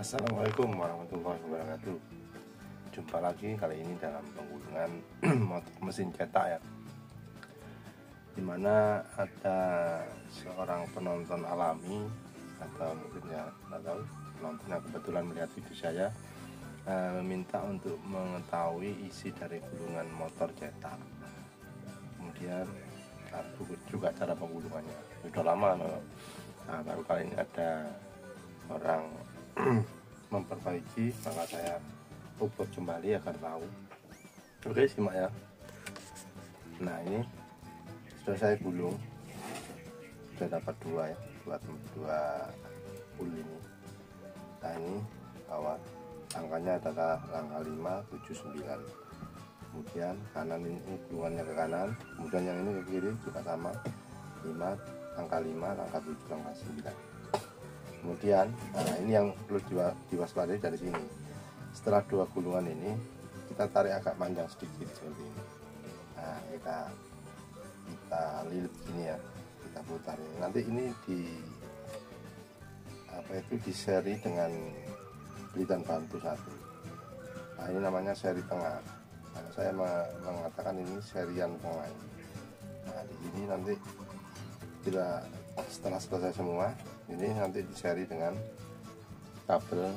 Assalamualaikum warahmatullahi wabarakatuh. Jumpa lagi kali ini dalam penggulungan mesin cetak ya, dimana ada seorang penonton alami atau mungkin ya nggak tahu, penonton yang kebetulan melihat video saya meminta untuk mengetahui isi dari gulungan motor cetak, kemudian juga cara penggulungannya. Sudah lama baru kali ini ada orang memperbaiki, maka saya ubah kembali agar tahu. Oke, simak ya. Nah, ini sudah saya gulung, sudah dapat dua ya, dua bul ini. Nah, ini kawat, angkanya adalah langkah 5, 7, 9. Kemudian kanan ini gulungannya ke kanan, kemudian yang ini ke kiri juga sama, 5, angka 5, angka 7, angka 9. Kemudian, nah ini yang perlu diwaspadai dari sini. Setelah dua gulungan ini, kita tarik agak panjang sedikit seperti ini. Nah, kita lilit gini ya, kita putar ini. Nanti ini di seri dengan Belitan bantu 1. Nah, ini namanya seri tengah. Nah, saya mengatakan ini serian tengah. Nah, di sini nanti kita setelah selesai semua, ini nanti diseri dengan kabel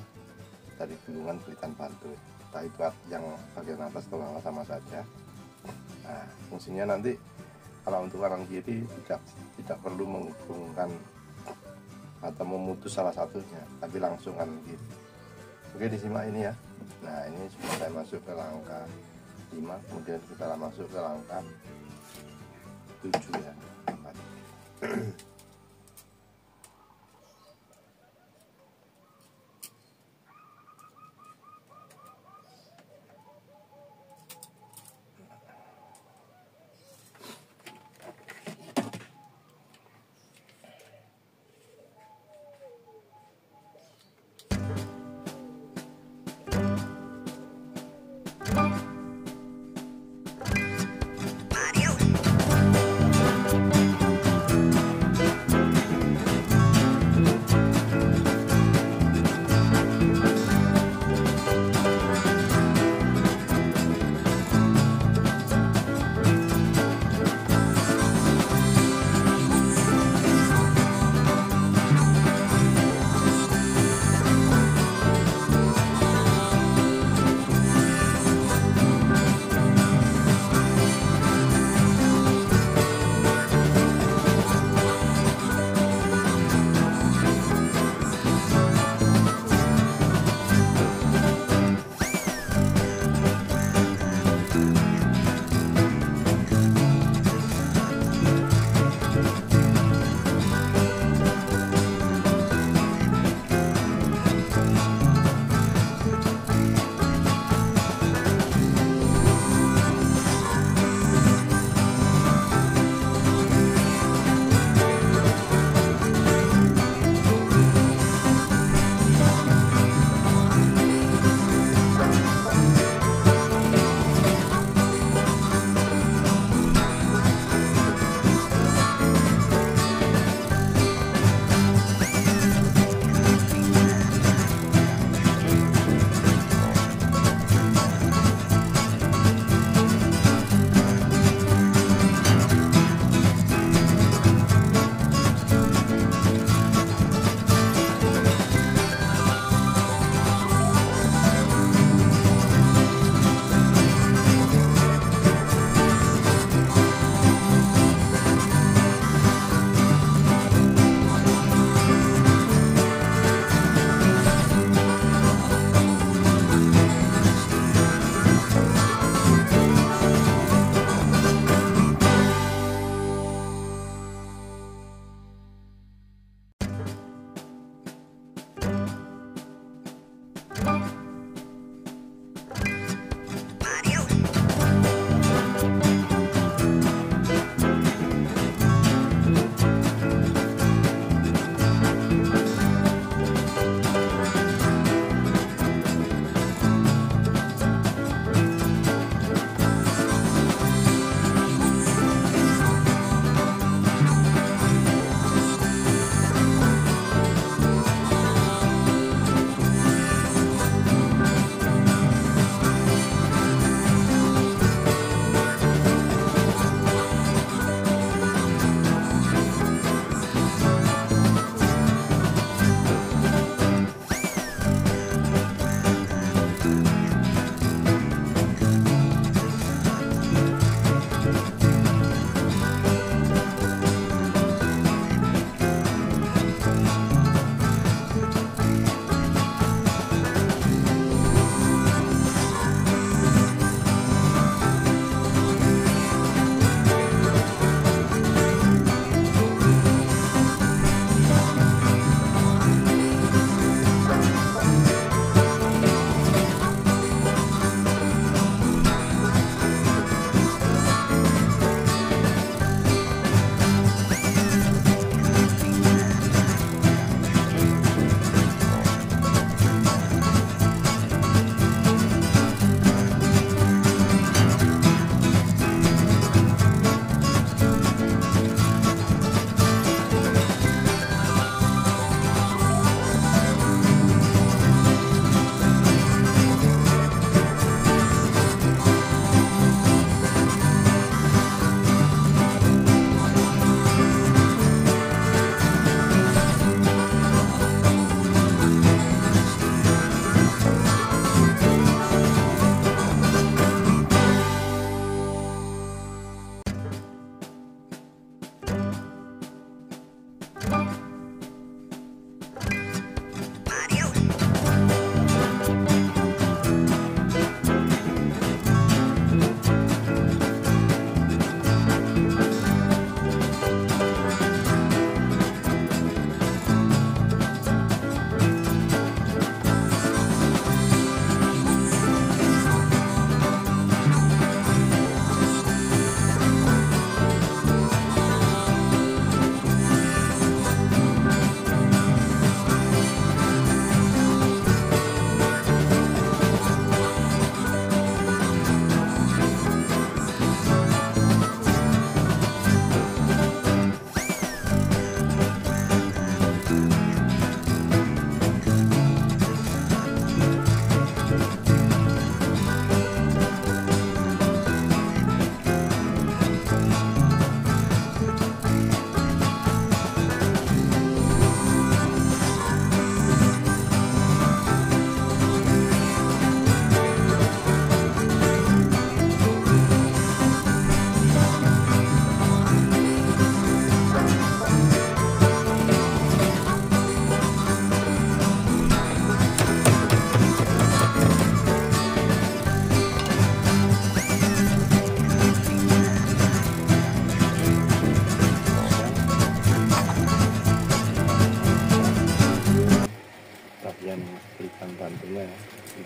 dari gulungan Belitan bantu. Entah itu yang bagian atas atau bawah sama saja. Nah, fungsinya nanti kalau untuk kanan kiri tidak perlu menghubungkan atau memutus salah satunya, tapi langsung kanan kiri. Oke, disimak ini ya. Nah, ini sudah saya masuk ke langkah 5, kemudian kita masuk ke langkah 7 ya.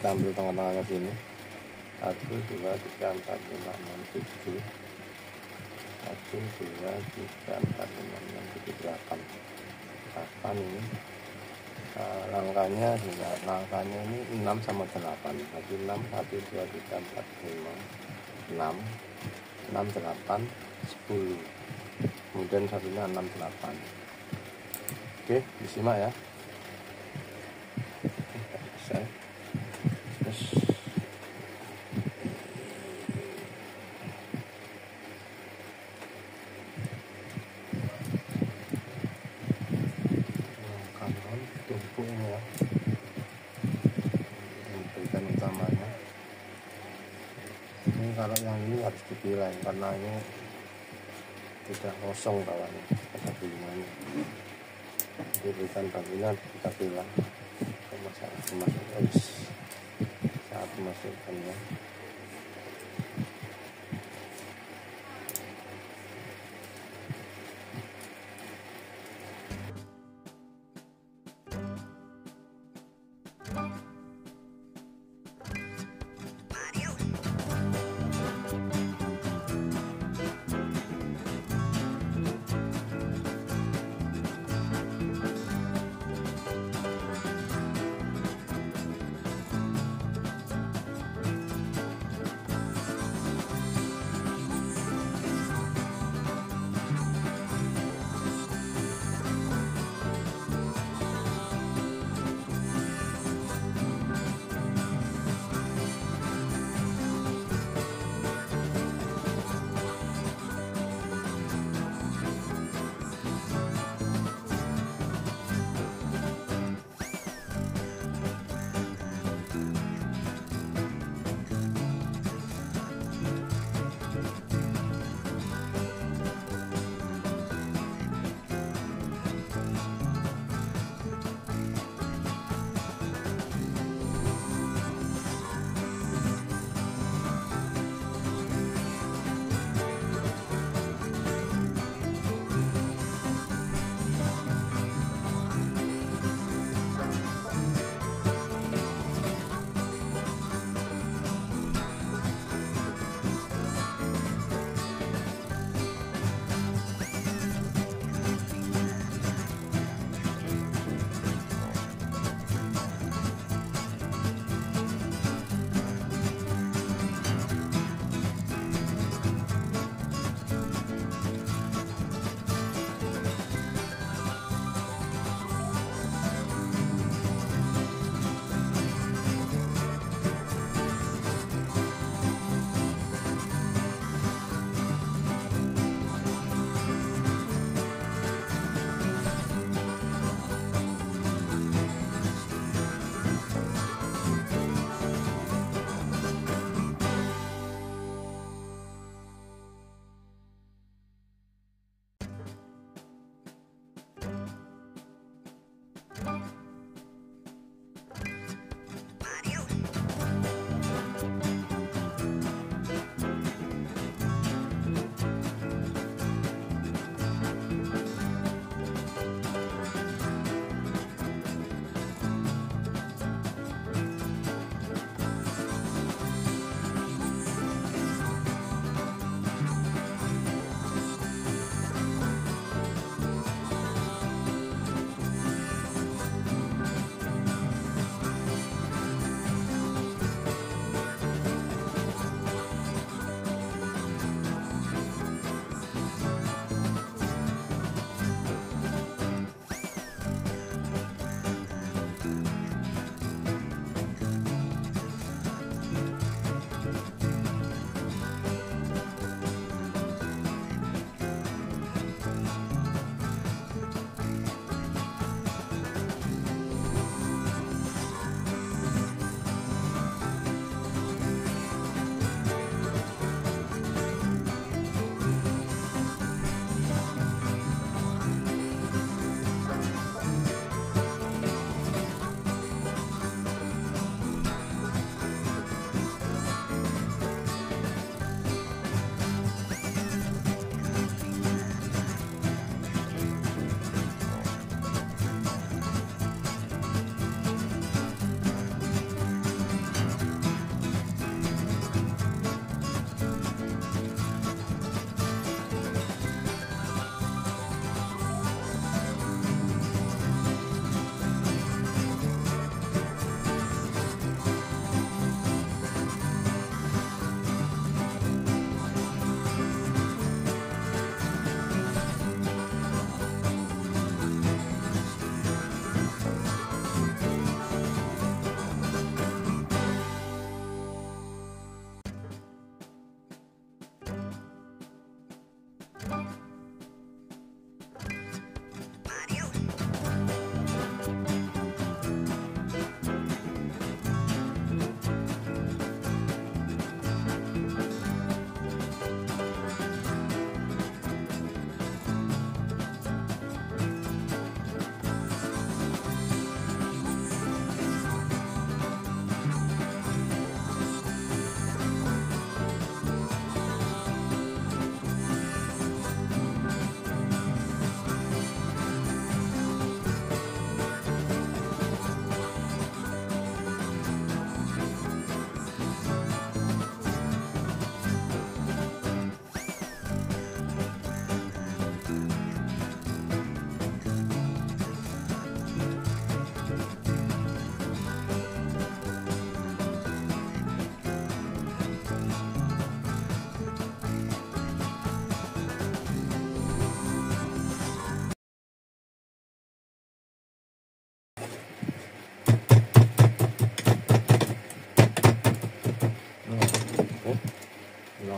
kita ambil tengah-tengahnya sini. 1 2 3 4 5 6 7. 1 2 3 4 5 6 7 8 ini. Langkahnya juga, langkahnya ini 6 sama 8. Berarti 6 1 2 3 4 5 6 8 10. Kemudian satunya 6 8. Oke, disimak ya. Selesai. Terus tumpuknya bagian utamanya ini. Kalau yang ini harus dipilah karena ini sudah kosong kawannya, ada gulungannya. Jadi berikan bantunya kita pilah ke masalah kemasan saat memasukkannya.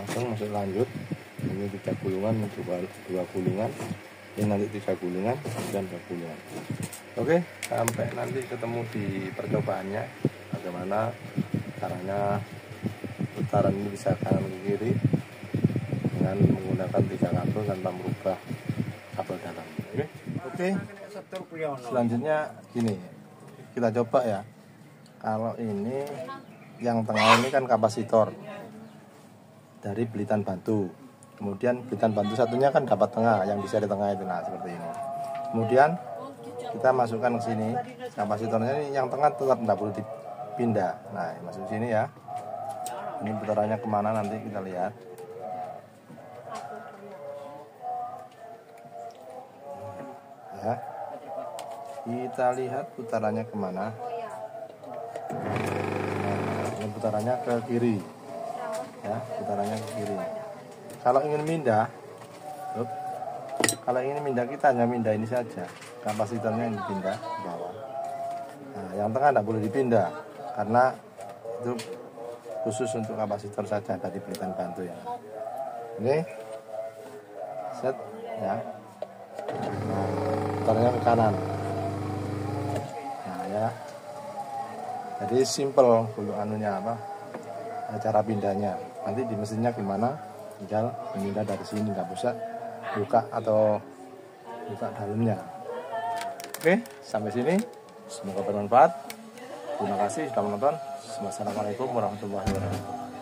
langsung masuk lanjut. Ini 3 gulungan, 2 gulungan, ini nanti 3 gulungan dan 2 gulungan. Oke, sampai nanti ketemu di percobaannya bagaimana caranya putaran ini bisa kanan ke kiri dengan menggunakan 3 kartu tanpa merubah kabel dalam. Oke. Selanjutnya gini, kita coba ya. Kalau ini yang tengah ini kan kapasitor dari Belitan bantu. Kemudian Belitan bantu satunya kan dapat tengah, yang di seri tengah itu, nah seperti ini. Kemudian kita masukkan ke sini, kapasitornya ini yang tengah tetap tidak boleh dipindah. Nah, masuk sini ya. Ini putarannya kemana nanti kita lihat. Ya, kita lihat putarannya kemana. Ini putarannya ke kiri. Ya, putarannya ke kiri. Kalau ingin pindah, kita hanya pindah ini saja. Kapasitornya yang dipindah ke bawah. Nah, yang tengah tidak boleh dipindah karena itu khusus untuk kapasitor saja dari Belitan bantu ya. Ini set ya. Nah, putarnya ke kanan. Nah ya. Jadi simple gulung anunya apa? Cara pindahnya. Nanti di mesinnya gimana? Tinggal memindah dari sini, nggak bisa buka atau buka dalamnya. Oke, sampai sini. Semoga bermanfaat. Terima kasih sudah menonton. Wassalamualaikum warahmatullahi wabarakatuh.